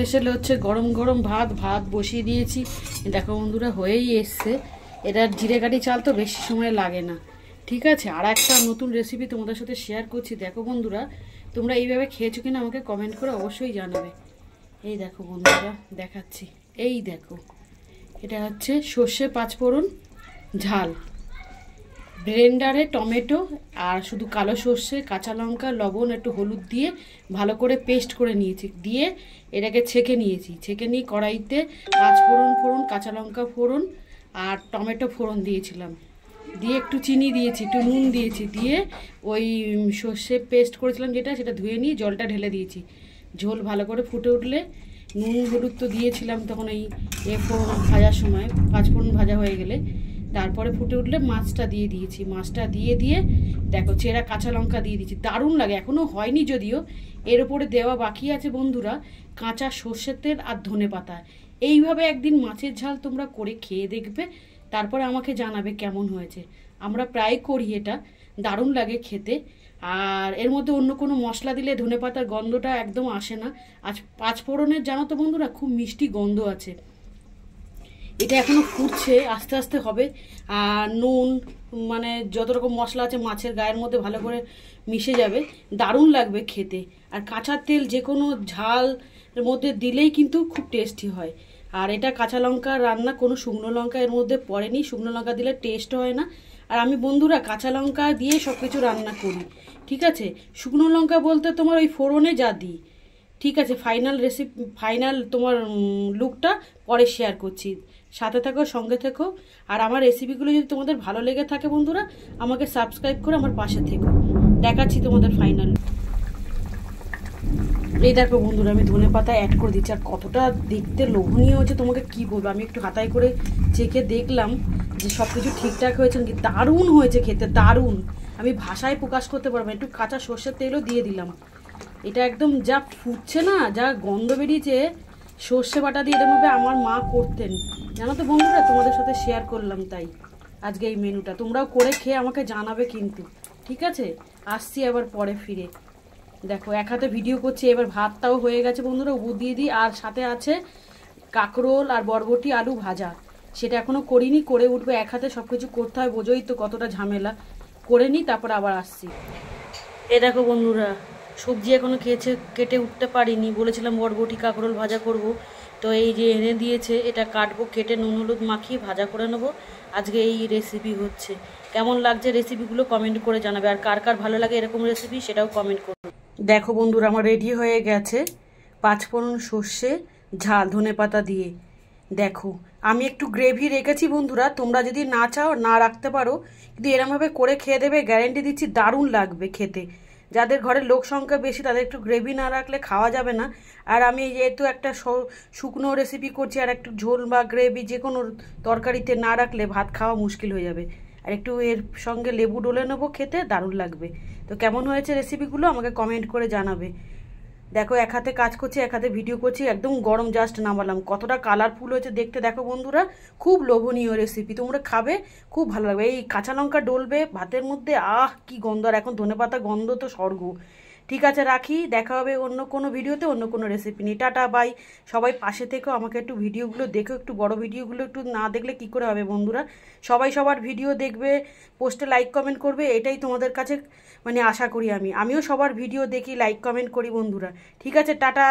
হেসেলে হচ্ছে গরম গরম ভাত ভাত বসিয়ে দিয়েছি। দেখো বন্ধুরা হয়েই এসছে। এটা জিরে কাঠি চাল তো বেশি সময় লাগে না। ঠিক আছে, আর একটা নতুন রেসিপি তোমাদের সাথে শেয়ার করছি। দেখো বন্ধুরা, তোমরা এইভাবে খেয়েছো কিনা আমাকে কমেন্ট করে অবশ্যই জানাবে। এই দেখো বন্ধুরা দেখাচ্ছি, এই দেখো এটা হচ্ছে সর্ষে পাঁচফোড়ন ঝাল, ব্লেন্ডারে টমেটো আর শুধু কালো সর্ষে, কাঁচা লঙ্কা, লবণ, একটু হলুদ দিয়ে ভালো করে পেস্ট করে নিয়েছি। দিয়ে এটাকে ছেঁকে নিয়েছি। ছেঁকে নিয়ে কড়াইতে পাঁচফোড়ন কাঁচা লঙ্কা ফোড়ন আর টমেটো ফোড়ন দিয়েছিলাম। দিয়ে একটু চিনি দিয়েছি, একটু নুন দিয়েছি। দিয়ে ওই সর্ষে পেস্ট করেছিলাম যেটা, সেটা ধুয়ে নিয়ে জলটা ঢেলে দিয়েছি। ঝোল ভালো করে ফুটে উঠলে নুন হলুদ তো দিয়েছিলাম তখন এই ফোড়ন ভাজার সময়, পাঁচফোড়ন ভাজা হয়ে গেলে তারপরে ফুটে উঠলে মাছটা দিয়ে দিয়েছি। মাছটা দিয়ে দেখো চেরা কাঁচা লঙ্কা দিয়ে দিয়েছি। দারুণ লাগে, এখনও হয়নি যদিও। এর উপরে দেওয়া বাকি আছে বন্ধুরা কাঁচা সর্ষের তেল আর ধনেপাতা। এইভাবে একদিন মাছের ঝাল তোমরা করে খেয়ে দেখবে, তারপরে আমাকে জানাবে কেমন হয়েছে। আমরা প্রায় করি এটা, দারুণ লাগে খেতে। আর এর মধ্যে অন্য কোনো মশলা দিলে ধনেপাতার গন্ধটা একদম আসে না। আজ পাঁচফোড়নের জানো তো বন্ধুরা খুব মিষ্টি গন্ধ আছে। এটা এখনো ফুটছে, আস্তে আস্তে হবে। আর নুন মানে যত রকম মশলা আছে মাছের গায়ের মধ্যে ভালো করে মিশে যাবে, দারুণ লাগবে খেতে। আর কাঁচা তেল যে কোনো ঝালের মধ্যে দিলেই কিন্তু খুব টেস্টি হয়। আর এটা কাঁচা লঙ্কা রান্না, কোনো শুকনো লঙ্কা এর মধ্যে পড়েনি। শুকনো লঙ্কা দিলে টেস্ট হয় না। আর আমি বন্ধুরা কাঁচা লঙ্কা দিয়ে সব কিছু রান্না করি। ঠিক আছে, শুকনো লঙ্কা বলতে তোমার ওই ফোড়নে যা দিই। ঠিক আছে, ফাইনাল তোমার লুকটা পরে শেয়ার করছি। সাথে থাকো, সঙ্গে থেকো। আর আমার রেসিপিগুলো যদি তোমাদের ভালো লেগে থাকে বন্ধুরা, আমাকে সাবস্ক্রাইব করে আমার পাশে থেকো। দেখাচ্ছি তোমাদের ফাইনাল। এই দেখো বন্ধুরা আমি ধনেপাতা অ্যাড করে দিচ্ছি। আর কতটা দেখতে লোভনীয় হচ্ছে তোমাকে কি বলবো। আমি একটু হাতায় করে চেখে দেখলাম যে সব কিছু ঠিকঠাক হয়েছে নাকি। দারুণ হয়েছে খেতে, দারুণ। আমি ভাষায় প্রকাশ করতে পারবো। একটু কাঁচা সর্ষের তেলও দিয়ে দিলাম। এটা একদম যা ফুটছে না, যা গন্ধ বেরিয়েছে, সর্ষে বাটা দিয়ে এরকমভাবে আমার মা করতেন জানো তো বন্ধুরা। তোমাদের সাথে শেয়ার করলাম তাই আজকে এই মেনুটা। তোমরাও করে খেয়ে আমাকে জানাবে কিন্তু। ঠিক আছে, আসছি আবার পরে ফিরে। দেখো এক হাতে ভিডিও করছি, এবার ভাতটাও হয়ে গেছে বন্ধুরা, উপর দিয়ে দিই। আর সাথে আছে কাঁকরোল আর বরবটি আলু ভাজা, সেটা এখনো করিনি, করে উঠবে। এক হাতে সব কিছু করতে হয়, বোঝোই তো কতটা ঝামেলা। করে নিই তারপর আবার আসছি। এ দেখো বন্ধুরা সবজি এখনো কেটে উঠতে পারিনি। বলেছিলাম বরবটি কাঁকরোল ভাজা করব, তো এই যে এনে দিয়েছে, এটা কাটবো, কেটে নুন হলুদ মাখিয়ে ভাজা করে নেবো। আজকে এই রেসিপি হচ্ছে। কেমন লাগছে রেসিপিগুলো কমেন্ট করে জানাবে। আর কার কার ভালো লাগে এরকম রেসিপি সেটাও কমেন্ট করবে। দেখো বন্ধুরা আমার রেডি হয়ে গেছে পাঁচফোড়ন সর্ষে ঝাল ধনেপাতা দিয়ে। দেখো আমি একটু গ্রেভি রেখেছি বন্ধুরা, তোমরা যদি না চাও না রাখতে পারো, কিন্তু এরমভাবে করে খেয়ে দেবে, গ্যারেন্টি দিচ্ছি দারুণ লাগবে খেতে। যাদের ঘরে লোক সংখ্যা বেশি তাদের একটু গ্রেভি না রাখলে খাওয়া যাবে না। আর আমি যেহেতু একটা শুকনো রেসিপি করছি, আর একটু ঝোল বা গ্রেভি যে কোনো তরকারিতে না রাখলে ভাত খাওয়া মুশকিল হয়ে যাবে। আর একটু এর সঙ্গে লেবু ডলে নেবো, খেতে দারুণ লাগবে। তো কেমন হয়েছে রেসিপিগুলো আমাকে কমেন্ট করে জানাবে। দেখো এক হাতে কাজ করছি, এক হাতে ভিডিও করছি, একদম গরম জাস্ট নামালাম। কতটা কালারফুল হয়েছে দেখতে দেখো বন্ধুরা, খুব লোভনীয় রেসিপি। তোমরা খাবে, খুব ভালো লাগবে। এই কাঁচা লঙ্কা ডলবে ভাতের মধ্যে, আহ কি গন্ধ। আর এখন ধনেপাতা গন্ধ তো স্বর্গ। ঠিক আছে রাখি, দেখা হবে অন্য কোনো ভিডিওতে অন্য কোনো রেসিপি নিয়ে। Tata bye. সবাই পাশে থেকেও, আমাকে একটু ভিডিওগুলো দেখো, একটু বড় ভিডিওগুলো একটু না দেখলে কি করে হবে বন্ধুরা। সবাই সবার ভিডিও দেখবে, পোস্টে লাইক কমেন্ট করবে, এটাই তোমাদের কাছে মানে আশা করি। আমিও সবার ভিডিও দেখি, লাইক কমেন্ট করি বন্ধুরা। ঠিক আছে, টাটা।